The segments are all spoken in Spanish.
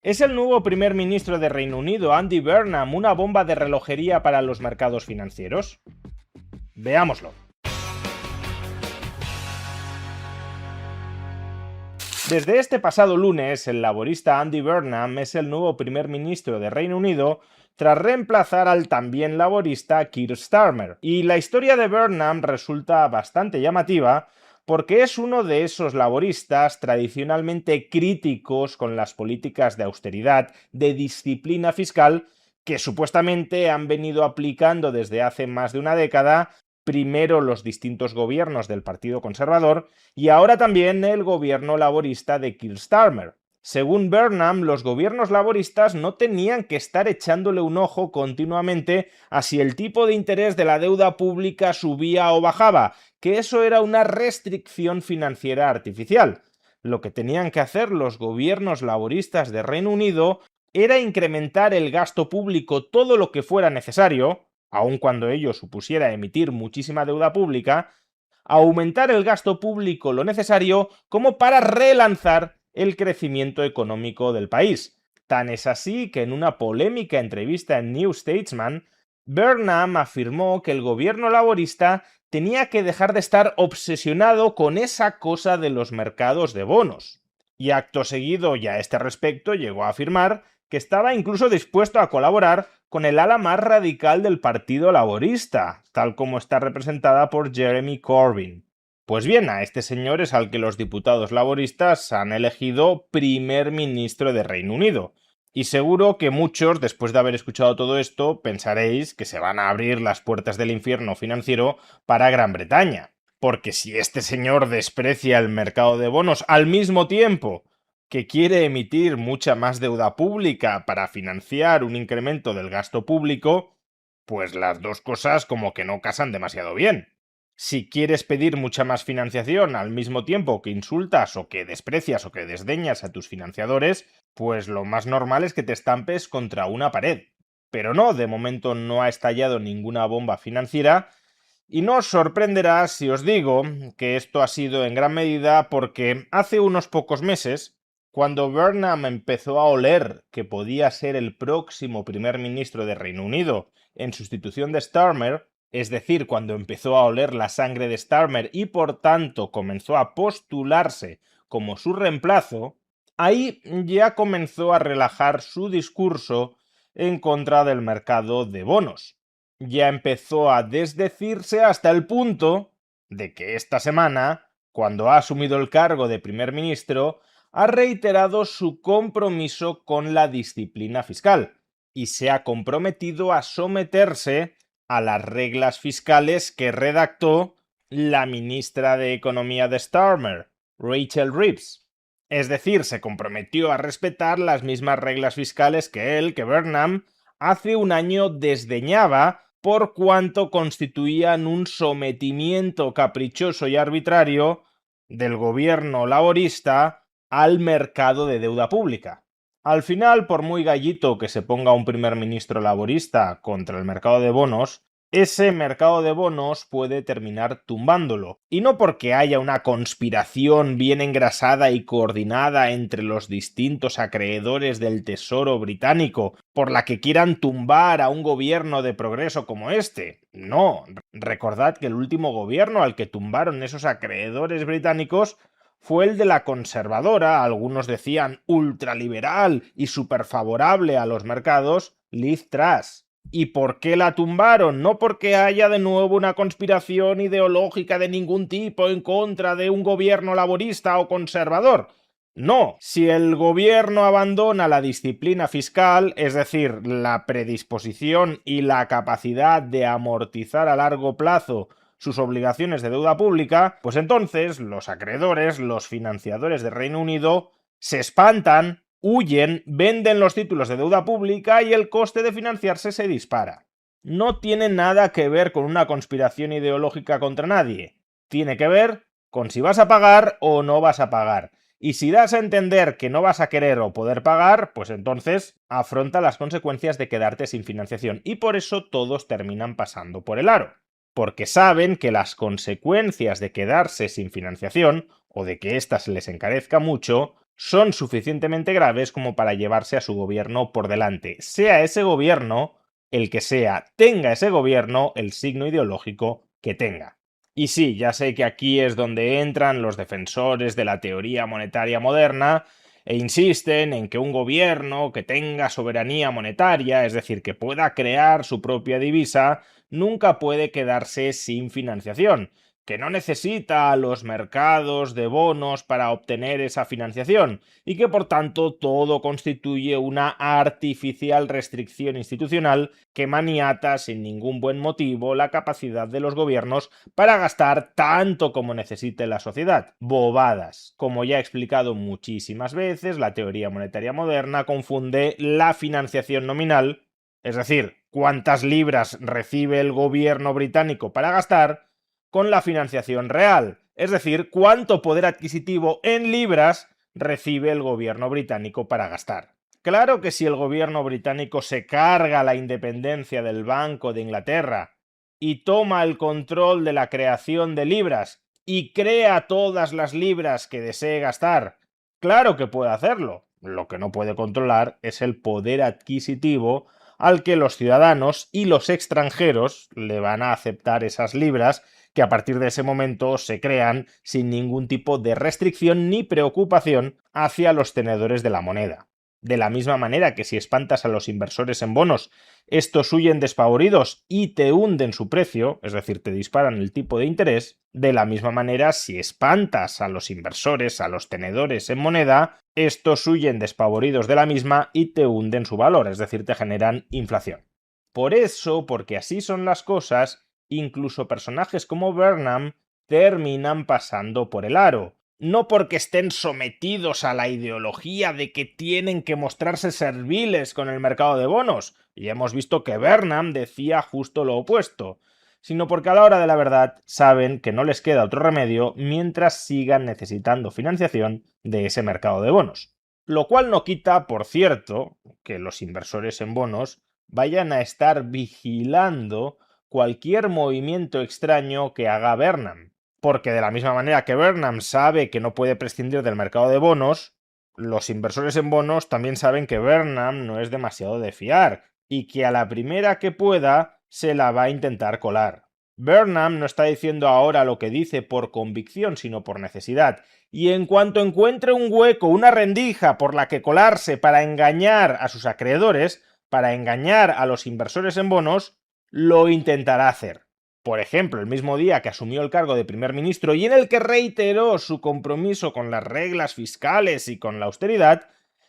¿Es el nuevo primer ministro de Reino Unido, Andy Burnham, una bomba de relojería para los mercados financieros? Veámoslo. Desde este pasado lunes, el laborista Andy Burnham es el nuevo primer ministro de Reino Unido tras reemplazar al también laborista Keir Starmer. Y la historia de Burnham resulta bastante llamativa porque es uno de esos laboristas tradicionalmente críticos con las políticas de austeridad, de disciplina fiscal, que supuestamente han venido aplicando desde hace más de una década, primero los distintos gobiernos del Partido Conservador y ahora también el gobierno laborista de Keir Starmer. Según Burnham, los gobiernos laboristas no tenían que estar echándole un ojo continuamente a si el tipo de interés de la deuda pública subía o bajaba, que eso era una restricción financiera artificial. Lo que tenían que hacer los gobiernos laboristas de Reino Unido era incrementar el gasto público todo lo que fuera necesario, aun cuando ello supusiera emitir muchísima deuda pública, aumentar el gasto público lo necesario como para relanzar el crecimiento económico del país. Tan es así que en una polémica entrevista en New Statesman, Burnham afirmó que el gobierno laborista tenía que dejar de estar obsesionado con esa cosa de los mercados de bonos. Y acto seguido, y a este respecto, llegó a afirmar que estaba incluso dispuesto a colaborar con el ala más radical del Partido Laborista, tal como está representada por Jeremy Corbyn. Pues bien, a este señor es al que los diputados laboristas han elegido primer ministro de Reino Unido. Y seguro que muchos, después de haber escuchado todo esto, pensaréis que se van a abrir las puertas del infierno financiero para Gran Bretaña. Porque si este señor desprecia el mercado de bonos al mismo tiempo que quiere emitir mucha más deuda pública para financiar un incremento del gasto público, pues las dos cosas como que no casan demasiado bien. Si quieres pedir mucha más financiación al mismo tiempo que insultas o que desprecias o que desdeñas a tus financiadores, pues lo más normal es que te estampes contra una pared. Pero no, de momento no ha estallado ninguna bomba financiera y no os sorprenderá si os digo que esto ha sido en gran medida porque hace unos pocos meses, cuando Burnham empezó a oler que podía ser el próximo primer ministro de Reino Unido en sustitución de Starmer, es decir, cuando empezó a oler la sangre de Starmer y por tanto comenzó a postularse como su reemplazo, ahí ya comenzó a relajar su discurso en contra del mercado de bonos. Ya empezó a desdecirse hasta el punto de que esta semana, cuando ha asumido el cargo de primer ministro, ha reiterado su compromiso con la disciplina fiscal y se ha comprometido a someterse a las reglas fiscales que redactó la ministra de Economía de Starmer, Rachel Reeves. Es decir, se comprometió a respetar las mismas reglas fiscales que él, que Burnham, hace un año desdeñaba por cuanto constituían un sometimiento caprichoso y arbitrario del gobierno laborista al mercado de deuda pública. Al final, por muy gallito que se ponga un primer ministro laborista contra el mercado de bonos, ese mercado de bonos puede terminar tumbándolo. Y no porque haya una conspiración bien engrasada y coordinada entre los distintos acreedores del Tesoro británico por la que quieran tumbar a un gobierno de progreso como este. No, recordad que el último gobierno al que tumbaron esos acreedores británicos fue el de la conservadora, algunos decían ultraliberal y superfavorable a los mercados, Liz Truss. ¿Y por qué la tumbaron? No porque haya de nuevo una conspiración ideológica de ningún tipo en contra de un gobierno laborista o conservador. No, si el gobierno abandona la disciplina fiscal, es decir, la predisposición y la capacidad de amortizar a largo plazo sus obligaciones de deuda pública, pues entonces los acreedores, los financiadores de Reino Unido, se espantan, huyen, venden los títulos de deuda pública y el coste de financiarse se dispara. No tiene nada que ver con una conspiración ideológica contra nadie. Tiene que ver con si vas a pagar o no vas a pagar. Y si das a entender que no vas a querer o poder pagar, pues entonces afronta las consecuencias de quedarte sin financiación. Y por eso todos terminan pasando por el aro. Porque saben que las consecuencias de quedarse sin financiación, o de que ésta se les encarezca mucho, son suficientemente graves como para llevarse a su gobierno por delante, sea ese gobierno el que sea, tenga ese gobierno el signo ideológico que tenga. Y sí, ya sé que aquí es donde entran los defensores de la teoría monetaria moderna e insisten en que un gobierno que tenga soberanía monetaria, es decir, que pueda crear su propia divisa, nunca puede quedarse sin financiación, que no necesita los mercados de bonos para obtener esa financiación y que por tanto todo constituye una artificial restricción institucional que maniata sin ningún buen motivo la capacidad de los gobiernos para gastar tanto como necesite la sociedad. Bobadas. Como ya he explicado muchísimas veces, la teoría monetaria moderna confunde la financiación nominal, es decir, cuántas libras recibe el gobierno británico para gastar, con la financiación real, es decir, cuánto poder adquisitivo en libras recibe el gobierno británico para gastar. Claro que si el gobierno británico se carga la independencia del Banco de Inglaterra y toma el control de la creación de libras y crea todas las libras que desee gastar, claro que puede hacerlo. Lo que no puede controlar es el poder adquisitivo al que los ciudadanos y los extranjeros le van a aceptar esas libras que a partir de ese momento se crean sin ningún tipo de restricción ni preocupación hacia los tenedores de la moneda. De la misma manera que si espantas a los inversores en bonos, estos huyen despavoridos y te hunden su precio, es decir, te disparan el tipo de interés, de la misma manera si espantas a los inversores, a los tenedores en moneda, estos huyen despavoridos de la misma y te hunden su valor, es decir, te generan inflación. Por eso, porque así son las cosas, incluso personajes como Burnham terminan pasando por el aro. No porque estén sometidos a la ideología de que tienen que mostrarse serviles con el mercado de bonos, y hemos visto que Burnham decía justo lo opuesto, sino porque a la hora de la verdad saben que no les queda otro remedio mientras sigan necesitando financiación de ese mercado de bonos. Lo cual no quita, por cierto, que los inversores en bonos vayan a estar vigilando cualquier movimiento extraño que haga Burnham. Porque de la misma manera que Burnham sabe que no puede prescindir del mercado de bonos, los inversores en bonos también saben que Burnham no es demasiado de fiar y que a la primera que pueda se la va a intentar colar. Burnham no está diciendo ahora lo que dice por convicción, sino por necesidad, y en cuanto encuentre un hueco, una rendija por la que colarse para engañar a sus acreedores, para engañar a los inversores en bonos, lo intentará hacer. Por ejemplo, el mismo día que asumió el cargo de primer ministro y en el que reiteró su compromiso con las reglas fiscales y con la austeridad,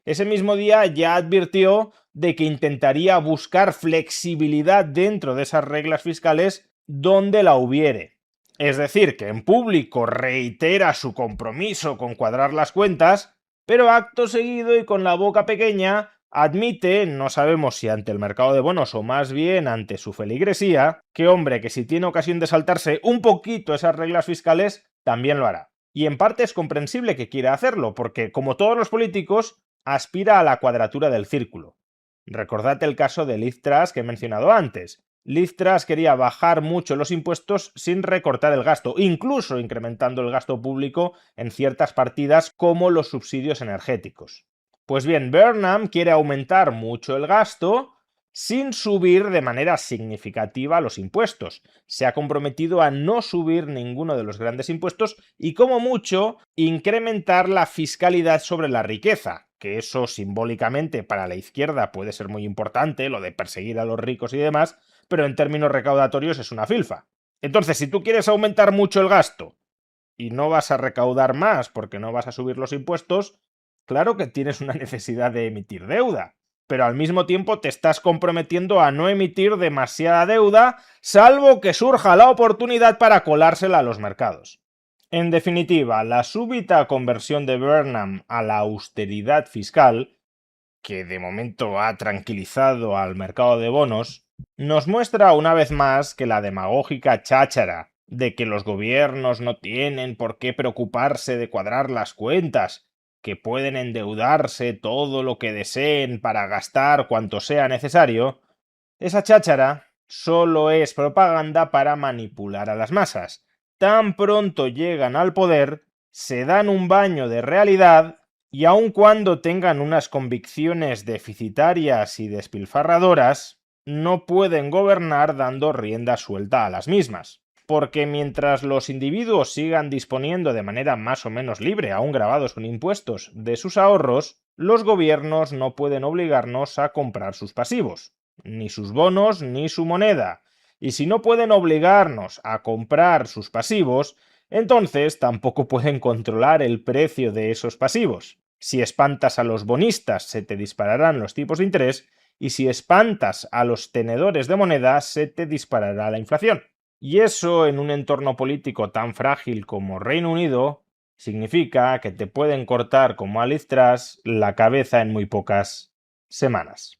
ese mismo día ya advirtió de que intentaría buscar flexibilidad dentro de esas reglas fiscales donde la hubiere. Es decir, que en público reitera su compromiso con cuadrar las cuentas, pero acto seguido y con la boca pequeña admite, no sabemos si ante el mercado de bonos o más bien ante su feligresía, que hombre, que si tiene ocasión de saltarse un poquito esas reglas fiscales, también lo hará. Y en parte es comprensible que quiera hacerlo, porque como todos los políticos, aspira a la cuadratura del círculo. Recordad el caso de Liz Truss que he mencionado antes. Liz Truss quería bajar mucho los impuestos sin recortar el gasto, incluso incrementando el gasto público en ciertas partidas como los subsidios energéticos. Pues bien, Burnham quiere aumentar mucho el gasto sin subir de manera significativa los impuestos. Se ha comprometido a no subir ninguno de los grandes impuestos y, como mucho, incrementar la fiscalidad sobre la riqueza, que eso simbólicamente para la izquierda puede ser muy importante, lo de perseguir a los ricos y demás, pero en términos recaudatorios es una filfa. Entonces, si tú quieres aumentar mucho el gasto y no vas a recaudar más porque no vas a subir los impuestos, claro que tienes una necesidad de emitir deuda, pero al mismo tiempo te estás comprometiendo a no emitir demasiada deuda, salvo que surja la oportunidad para colársela a los mercados. En definitiva, la súbita conversión de Burnham a la austeridad fiscal, que de momento ha tranquilizado al mercado de bonos, nos muestra una vez más que la demagógica cháchara de que los gobiernos no tienen por qué preocuparse de cuadrar las cuentas, que pueden endeudarse todo lo que deseen para gastar cuanto sea necesario, esa cháchara solo es propaganda para manipular a las masas. Tan pronto llegan al poder, se dan un baño de realidad Y aun cuando tengan unas convicciones deficitarias y despilfarradoras, no pueden gobernar dando rienda suelta a las mismas. Porque mientras los individuos sigan disponiendo de manera más o menos libre, aún grabados con impuestos, de sus ahorros, los gobiernos no pueden obligarnos a comprar sus pasivos, ni sus bonos, ni su moneda. Y si no pueden obligarnos a comprar sus pasivos, entonces tampoco pueden controlar el precio de esos pasivos. Si espantas a los bonistas, se te dispararán los tipos de interés, y si espantas a los tenedores de moneda, se te disparará la inflación. Y eso, en un entorno político tan frágil como Reino Unido, significa que te pueden cortar como a Liz Truss la cabeza en muy pocas semanas.